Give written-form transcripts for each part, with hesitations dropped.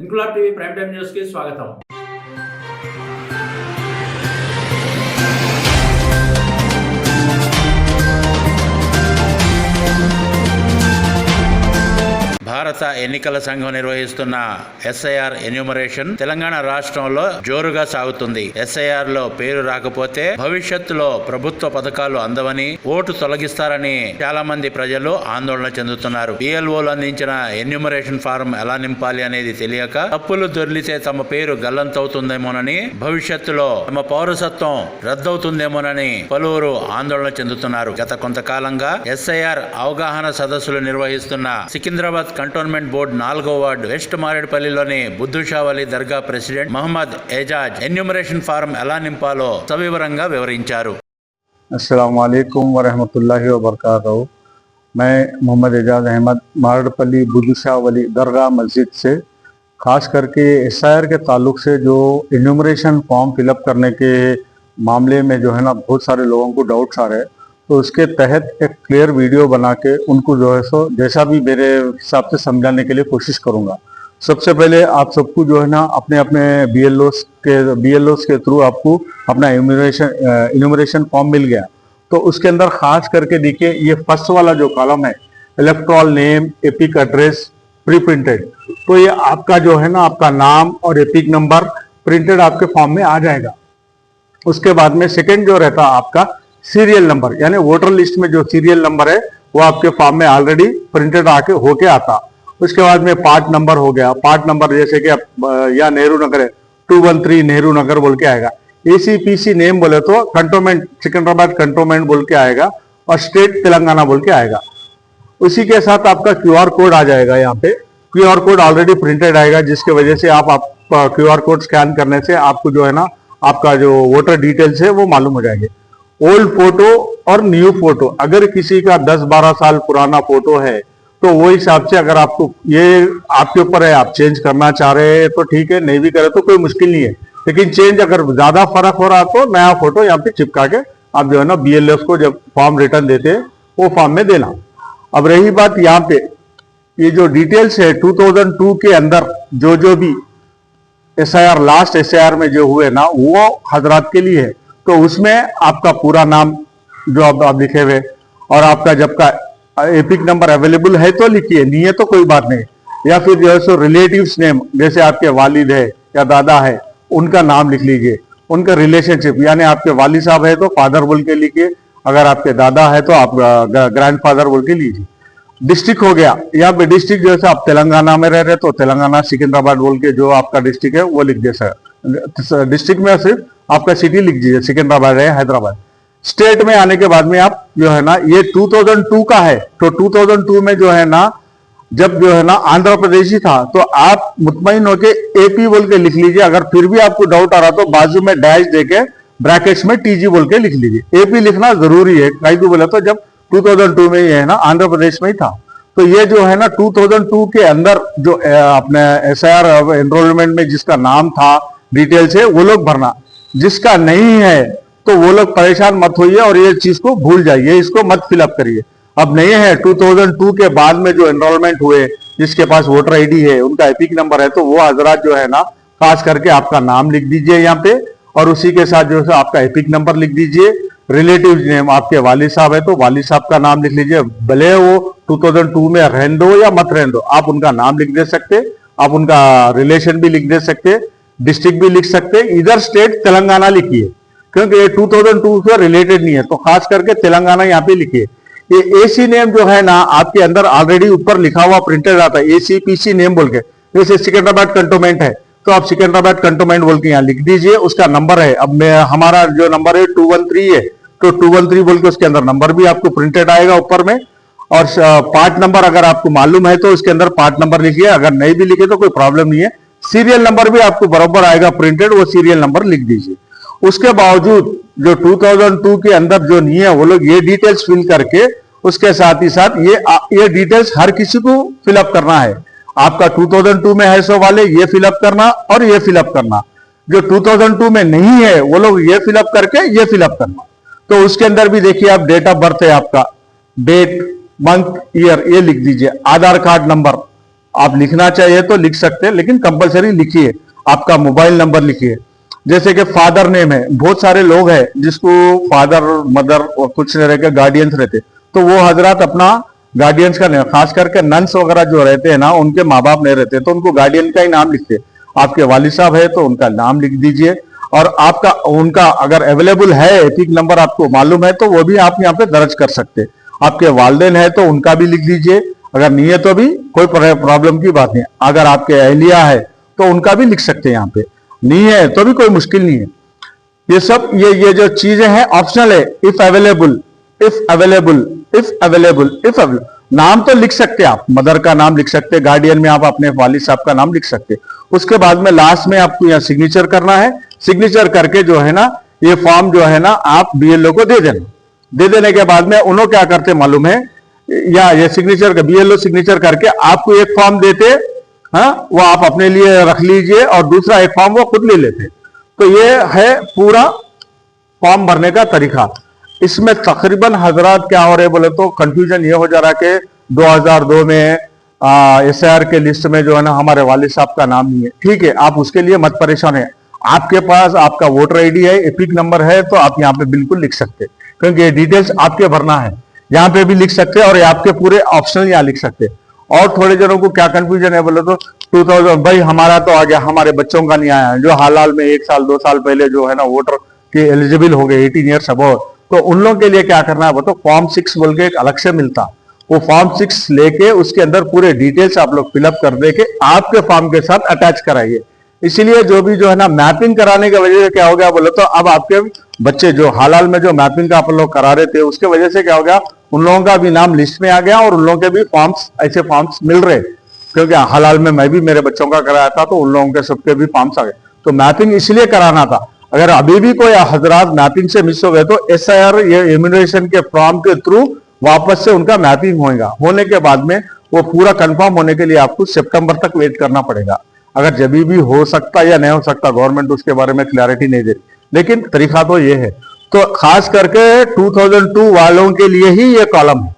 Inquilab TV prime time news కి స్వాగతం. భారత ఎన్నికల సంఘం నిర్వహిస్తున్న ఎస్ఐఆర్ ఎన్యూమరేషన్ తెలంగాణ రాష్ట్రంలో జోరుగా సాగుతుంది. ఎస్ఐఆర్ లో పేరు రాకపోతే భవిష్యత్తులో ప్రభుత్వ పథకాలు అందవని, ఓటు తొలగిస్తారని చాలా మంది ప్రజలు ఆందోళన చెందుతున్నారు. బిఎల్ఓలు అందించిన ఎన్యూమరేషన్ ఫారం ఎలా నింపాలి అనేది తెలియక తప్పులు దొర్లితే తమ పేరు గల్లంతవుతుందేమోనని, భవిష్యత్తులో తమ పౌరసత్వం రద్దవుతుందేమోనని పలువురు ఆందోళన చెందుతున్నారు. గత కొంతకాలంగా ఎస్ఐఆర్ అవగాహన సదస్సులు నిర్వహిస్తున్న సికింద్రాబాద్ కంటోన్మెంట్ బోర్డు 4వ వార్డు వెస్ట్ మారేడుపల్లిలోని బుద్ధుషావలి దర్గా president Mohammed Ejaz enumeration form ఎలా నింపాలో సవివరంగా వివరించారు. अस्सलाम वालेकुम वरहमतुल्लाहि वबरकातुहू। मैं मोहम्मद एजाज अहमद मारेडपल्ली बुद्धुशावली दरगाह मस्जिद से खास करके एसआईआर के ताल्लुक से जो एन्यूमरेशन फॉर्म फिलअप करने के मामले में जो है ना बहुत सारे लोगों को डाउट्स आ रहे हैं, तो उसके तहत एक क्लियर वीडियो बना के उनको जो है सो जैसा भी मेरे हिसाब से समझाने के लिए कोशिश करूंगा। सबसे पहले आप सबको जो है ना अपने अपने बीएलओस के थ्रू आपको अपना एन्यूमरेशन फॉर्म मिल गया। तो उसके अंदर खास करके देखिए ये फर्स्ट वाला जो कॉलम है electoral name, epic address, pre printed, तो ये आपका जो है ना आपका नाम और एपिक नंबर प्रिंटेड आपके फॉर्म में आ जाएगा। उसके बाद में सेकेंड जो रहता आपका सीरियल नंबर, यानी वोटर लिस्ट में जो सीरियल नंबर है वो आपके फॉर्म में ऑलरेडी प्रिंटेड आके होके आता। उसके बाद में पार्ट नंबर हो गया। पार्ट नंबर जैसे कि या नेहरू नगर है 213 नेहरू नगर बोल के आएगा। एसीपीसी नेम बोले तो कंटोनमेंट सिकंदराबाद कंटोनमेंट बोल के आएगा और स्टेट तेलंगाना बोल के आएगा। उसी के साथ आपका क्यूआर कोड आ जाएगा। यहाँ पे क्यूआर कोड ऑलरेडी प्रिंटेड आएगा, जिसकी वजह से आप क्यूआर कोड स्कैन करने से आपको जो है ना आपका जो वोटर डिटेल्स है वो मालूम हो जाएंगे। ओल्ड फोटो और न्यू फोटो, अगर किसी का 10-12 साल पुराना फोटो है तो वो हिसाब से अगर आपको ये आपके ऊपर है, आप चेंज करना चाह रहे हैं तो ठीक है, नहीं भी करे तो कोई मुश्किल नहीं है। लेकिन चेंज अगर ज्यादा फर्क हो रहा तो नया फोटो यहाँ पे चिपका के आप जो है ना बीएलएफ को जब फॉर्म रिटर्न देते हैं वो फॉर्म में देना। अब रही बात यहाँ पे ये जो डिटेल्स है 2002 के अंदर जो भी एसआईआर लास्ट एसआईआर में जो हुए ना वो हजरात के लिए है। तो उसमें आपका पूरा नाम जो आप लिखे हुए और आपका जब का एपिक नंबर अवेलेबल है तो लिखिए, नहीं है तो कोई बात नहीं। या फिर जो है सो रिलेटिव्स नेम, जैसे आपके वालिद है या दादा है उनका नाम लिख लीजिए। उनका रिलेशनशिप, यानी आपके वालिद साहब है तो फादर बोल के लिखिए, अगर आपके दादा है तो आप ग्रैंडफादर बोल के लीजिए। डिस्ट्रिक्ट हो गया, यहाँ पे डिस्ट्रिक्ट जैसे आप तेलंगाना में रह रहे तो तेलंगाना सिकंदराबाद बोल के जो आपका डिस्ट्रिक्ट है वो लिख दे सर। डिस्ट्रिक्ट में सिर्फ आपका सिटी लिख दीजिए, सिकंदराबाद है हैदराबाद। स्टेट में आने के बाद में आप जो है ना ये 2002 का है, तो 2002 में जो है ना जब जो है ना आंध्र प्रदेश ही था तो आप मुतमईन होके एपी बोल के लिख लीजिए। अगर फिर भी आपको डाउट आ रहा तो बाजू में डैश देके ब्रैकेट्स में टीजी बोल के लिख लीजिए। एपी लिखना जरूरी है, कहीं भी बोला तो जब 2002 में ये है ना आंध्र प्रदेश में ही था। तो ये जो है ना 2002 के अंदर जो अपने एसआईआर एनरोलमेंट में जिसका नाम था डिटेल्स है वो लोग भरना, जिसका नहीं है तो वो लोग परेशान मत होइए और ये चीज को भूल जाइए, इसको मत फिलअप करिए। अब नहीं है 2002 के बाद में जो एनरोलमेंट हुए जिसके पास वोटर आईडी है उनका एपिक नंबर है तो वो हजरात जो है ना खास करके आपका नाम लिख दीजिए यहाँ पे और उसी के साथ जो है आपका एपिक नंबर लिख दीजिए। रिलेटिव नेम, आपके वालिद साहब है तो वालिद साहब का नाम लिख लीजिए, भले वो 2002 में रहने दो या मत रहने दो, आप उनका नाम लिख दे सकते, आप उनका रिलेशन भी लिख दे सकते, डिस्ट्रिक्ट भी लिख सकते। इधर स्टेट तेलंगाना लिखिए क्योंकि ये 2002 से रिलेटेड नहीं है, तो खास करके तेलंगाना यहाँ पे लिखिए। ये एसी नेम जो है ना आपके अंदर ऑलरेडी ऊपर लिखा हुआ प्रिंटेड आता है, एसीपीसी नेम बोल के। जैसे सिकंदराबाद कंटोनमेंट है तो आप सिकंदराबाद कंटोनमेंट बोल के यहाँ लिख दीजिए, उसका नंबर है। अब हमारा जो नंबर है 213 है तो 213 बोल के उसके अंदर नंबर भी आपको प्रिंटेड आएगा ऊपर में। और पार्ट नंबर अगर आपको मालूम है तो उसके अंदर पार्ट नंबर लिखिए, अगर नहीं भी लिखे तो कोई प्रॉब्लम नहीं है। सीरियल नंबर भी आपको बराबर आएगा प्रिंटेड, वो सीरियल नंबर लिख दीजिए। उसके बावजूद जो 2002 के अंदर जो नहीं है वो लोग ये डिटेल्स फिल करके उसके साथ ही साथ ये डिटेल्स हर किसी को फिलअप करना है। आपका 2002 में है सो वाले ये फिलअप करना और ये फिलअप करना। जो 2002 में नहीं है वो लोग ये फिलअप करके ये फिलअप करना। तो उसके अंदर भी देखिए आप डेट ऑफ बर्थ है आपका, डेट मंथ ईयर ये लिख दीजिए, आधार कार्ड नंबर आप लिखना चाहिए तो लिख सकते हैं, लेकिन कंपलसरी लिखिए, आपका मोबाइल नंबर लिखिए। जैसे कि फादर नेम है, बहुत सारे लोग हैं जिसको फादर मदर और कुछ नहीं रहते, गार्डियंस रहते, तो वो हजरात अपना गार्डियंस का नाम, खास करके नन्स वगैरह जो रहते हैं ना, उनके माँ बाप नहीं रहते तो उनको गार्डियन का ही नाम लिखते। आपके वालिद साहब है तो उनका नाम लिख दीजिए, और आपका उनका अगर अवेलेबल है एपिक नंबर आपको मालूम है तो वो भी आप यहाँ पे दर्ज कर सकते। आपके वालिदैन है तो उनका भी लिख दीजिए, अगर नहीं है तो भी कोई प्रॉब्लम की बात नहीं। अगर आपके अहलिया है तो उनका भी लिख सकते हैं, यहाँ पे नहीं है तो भी कोई मुश्किल नहीं है। ये सब ये जो चीजें हैं ऑप्शनल है। If available, if available, if available, if available, नाम तो लिख सकते हैं आप, मदर का नाम लिख सकते हैं, गार्डियन में आप अपने वालिद साहब का नाम लिख सकते हैं। उसके बाद में लास्ट में आपको यहाँ सिग्नेचर करना है। सिग्नेचर करके जो है ना ये फॉर्म जो है ना आप बीएलओ को दे देना। दे देने के बाद में उन्होंने क्या करते मालूम है, या ये सिग्नेचर का बीएलओ सिग्नेचर करके आपको एक फॉर्म देते, हाँ, वो आप अपने लिए रख लीजिए और दूसरा एक फॉर्म वो खुद ले लेते। तो ये है पूरा फॉर्म भरने का तरीका। इसमें तकरीबन हजरात क्या हो रहे बोले तो कंफ्यूजन ये हो जा रहा है कि 2002 में एसआईआर के लिस्ट में जो है ना हमारे वालिद साहब का नाम नहीं है। ठीक है, आप उसके लिए मत परेशान है, आपके पास आपका वोटर आईडी है, एपिक नंबर है, तो आप यहाँ पे बिल्कुल लिख सकते, क्योंकि ये डिटेल्स आपके भरना है। यहाँ पे भी लिख सकते हैं और आपके पूरे ऑप्शनल यहाँ लिख सकते हैं। और थोड़े जनों को क्या कंफ्यूजन है बोले तो 2000 भाई हमारा तो आ गया, हमारे बच्चों का नहीं आया, जो हाल में 1 साल 2 साल पहले जो है ना वोटर के एलिजिबल हो गए 18 ईयर्स अबव, तो उन लोगों के लिए क्या करना है तो फॉर्म 6 बोल के एक अलग से मिलता, वो फॉर्म 6 लेके उसके अंदर पूरे डिटेल्स आप लोग फिलअप कर दे के आपके फॉर्म के साथ अटैच कराइए। इसीलिए जो भी जो है ना मैपिंग कराने की वजह से क्या हो गया बोले तो अब आपके बच्चे जो हाल में जो मैपिंग का आप लोग करा रहे थे उसके वजह से क्या हो गया, उन लोगों का भी नाम लिस्ट में आ गया और उन लोगों के भी फॉर्म्स ऐसे फॉर्म्स मिल रहे, क्योंकि हाल में मैं भी मेरे बच्चों का कराया था तो उन लोगों के सबके भी फॉर्म्स आ गए। तो मैपिंग इसलिए कराना था। अगर अभी भी कोई हजरात मैपिंग से मिस हो गए तो एसआईआर ये इम्यूनेशन के फॉर्म के थ्रू वापस से उनका मैपिंग होगा। होने के बाद में वो पूरा कंफर्म होने के लिए आपको सितंबर तक वेट करना पड़ेगा। अगर जब भी हो सकता या नहीं हो सकता, गवर्नमेंट उसके बारे में क्लैरिटी नहीं दे रही, लेकिन तरीका तो ये है। तो खास करके 2002 वालों के लिए ही ये कॉलम है।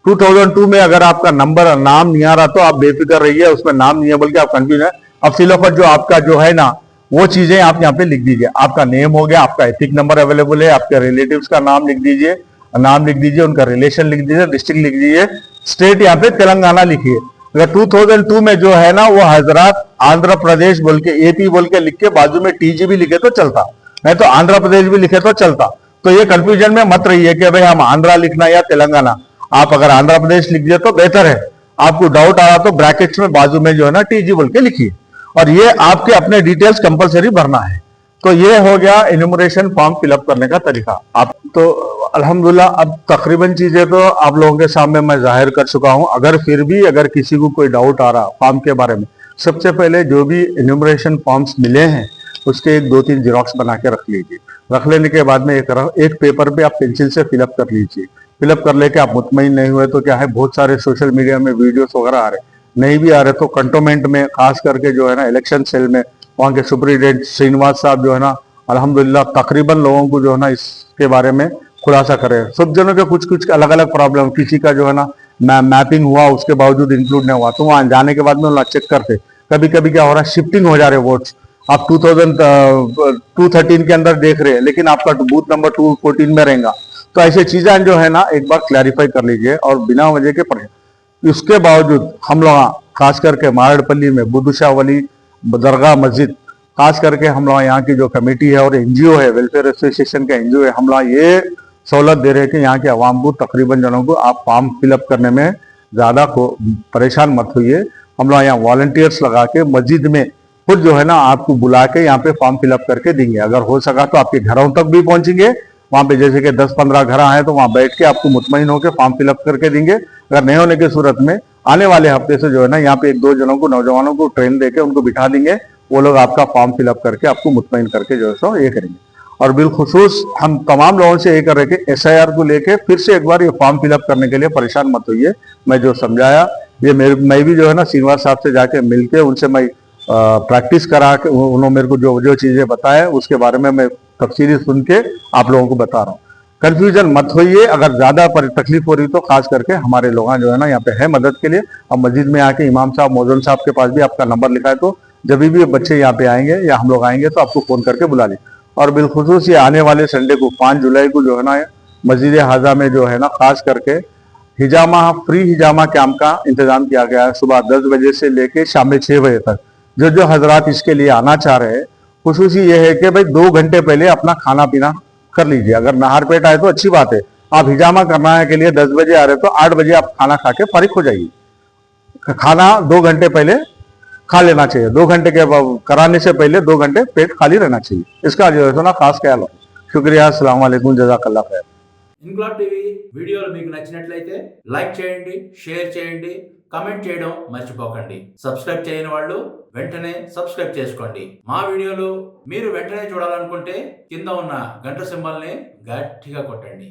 2002 में अगर आपका नंबर नाम नहीं आ रहा तो आप बेफिक्र रहिए, उसमें नाम नहीं है बल्कि आप कंफ्यूज है। अब फिलहाल जो आपका जो है ना वो चीजें आप यहाँ पे लिख दीजिए। आपका नेम हो गया, आपका एथिक नंबर अवेलेबल है, आपके रिलेटिव्स का नाम लिख दीजिए, उनका रिलेशन लिख दीजिए, डिस्ट्रिक्ट लिख दीजिए, स्टेट यहाँ पे तेलंगाना लिखिए। अगर 2002 में जो है ना वो हजरात आंध्र प्रदेश बोल के एपी बोल के लिख के बाजू में टीजी भी लिखे तो चलता, नहीं तो आंध्र प्रदेश भी लिखे तो चलता। तो ये कंफ्यूजन में मत रहिए कि भाई हम आंध्रा लिखना या तेलंगाना। आप अगर आंध्र प्रदेश लिख दिए तो बेहतर है। आपको डाउट आ रहा तो ब्रैकेट्स में बाजू में जो है ना टीजी बोल के लिखिए, और ये आपके अपने डिटेल्स कंपलसरी भरना है। तो ये हो गया इन्यूमरेशन फॉर्म फिलअप करने का तरीका। आप तो अल्हम्दुलिल्लाह अब तकरीबन चीजें तो आप लोगों के सामने मैं जाहिर कर चुका हूं। अगर फिर भी अगर किसी को कोई डाउट आ रहा फॉर्म के बारे में, सबसे पहले जो भी इन्यूमरेशन फॉर्म्स मिले हैं उसके 2-3 जिरॉक्स बना के रख लीजिए। रख लेने के बाद में एक पेपर पे आप पेंसिल से फिलअप कर लीजिए। फिलअप कर लेके आप मुतमईन नहीं हुए तो क्या है, बहुत सारे सोशल मीडिया में वीडियोस वगैरह आ रहे, नहीं भी आ रहे तो कंटोनमेंट में खास करके जो है ना इलेक्शन सेल में वहाँ के सुप्रिटेंडेंट श्रीनिवास साहब जो है ना अल्हम्दुलिल्लाह तकरीबन लोगों को जो है ना इसके बारे में खुलासा करे। सब जनों के कुछ कुछ अलग अलग प्रॉब्लम, किसी का जो है ना मैपिंग हुआ उसके बावजूद इंक्लूड नहीं हुआ, तो वहाँ जाने के बाद में उन्हें चेक करते। कभी कभी क्या हो रहा है, शिफ्टिंग हो जा रहे वोट्स। आप 2013 के अंदर देख रहे हैं लेकिन आपका बूथ नंबर 214 में रहेगा। तो ऐसी चीजें जो है ना एक बार क्लैरिफाई कर लीजिए। और बिना वजह के पढ़े उसके बावजूद हम लोग खास करके मारडपल्ली में बुद्धशाह वली दरगाह मस्जिद, खास करके हम लोग यहाँ की जो कमेटी है और एनजीओ है, वेलफेयर एसोसिएशन का एनजीओ है, हम लोग ये सहूलत दे रहे हैं कि यहाँ के आवाम को तकरीबन जनों को आप फॉर्म फिलअप करने में ज्यादा को परेशान मत होइए। हम लोग यहाँ वॉलंटियर्स लगा के मस्जिद में खुद जो है ना आपको बुला के यहाँ पे फॉर्म फिलअप करके देंगे। अगर हो सका तो आपके घरों तक भी पहुंचेंगे, वहां पे जैसे कि 10-15 घर आए तो वहां बैठ के आपको मुतमईन होकर फॉर्म फिलअप करके देंगे। अगर नहीं होने की सूरत में आने वाले हफ्ते से जो है ना यहाँ पे 1-2 जनों को, नौजवानों को ट्रेन देके उनको बिठा देंगे, वो लोग आपका फॉर्म फिलअप करके आपको मुतमईन करके जो है सो ये करेंगे। और बिलखुसूस हम तमाम लोगों से ये कर रहे कि एसआईआर को लेके फिर से एक बार ये फॉर्म फिलअप करने के लिए परेशान मत होइए। मैं जो समझाया ये मैं भी जो है ना श्रीनिवास साहब से जाके मिलके उनसे मैं प्रैक्टिस करा के उन्होंने मेरे को जो जो चीजें बताया उसके बारे में मैं तफसीली सुन के आप लोगों को बता रहा हूँ। कंफ्यूजन मत होइए, अगर ज्यादा तकलीफ हो रही तो खास करके हमारे लोग जो है ना यहाँ पे है मदद के लिए। अब मस्जिद में आके इमाम साहब मौजूद साहब के पास भी आपका नंबर लिखा है, तो जब भी बच्चे यहाँ पे आएंगे या हम लोग आएंगे तो आपको फोन करके बुला लें। और बिलखुसूस ये आने वाले संडे को 5 जुलाई को जो है ना मस्जिद हाजा में जो है ना खास करके हिजामा फ्री हिजामा कैंप का इंतजाम किया गया है। सुबह 10 बजे से लेके शाम में 6 बजे तक जो जो हजरात इसके लिए आना चाह रहे हैं, खुशूसी ये है कि भाई 2 घंटे पहले अपना खाना पीना कर लीजिए। अगर नहार पेट आए तो अच्छी बात है, आप हिजामा करना है के लिए 10 बजे आ रहे तो 8 बजे आप खाना खा के फारिग हो जाइए। खाना 2 घंटे पहले खा लेना चाहिए, 2 घंटे के कराने से पहले 2 घंटे पेट खाली रहना चाहिए। इसका जो है ना खास ख्याल हो। शुक्रिया, अस्सलाम वालेकुम, जज़ाकल्लाह खैर। ఇన్క్లాబ్ టీవీ వీడియోలు మీకు నచ్చినట్లయితే లైక్ చేయండి, షేర్ చేయండి, కమెంట్ చేయడం మర్చిపోకండి. సబ్స్క్రైబ్ చేయని వాళ్ళు వెంటనే సబ్స్క్రైబ్ చేసుకోండి. మా వీడియోలు మీరు వెంటనే చూడాలనుకుంటే కింద ఉన్న గంట సింబల్ని గట్టిగా కొట్టండి.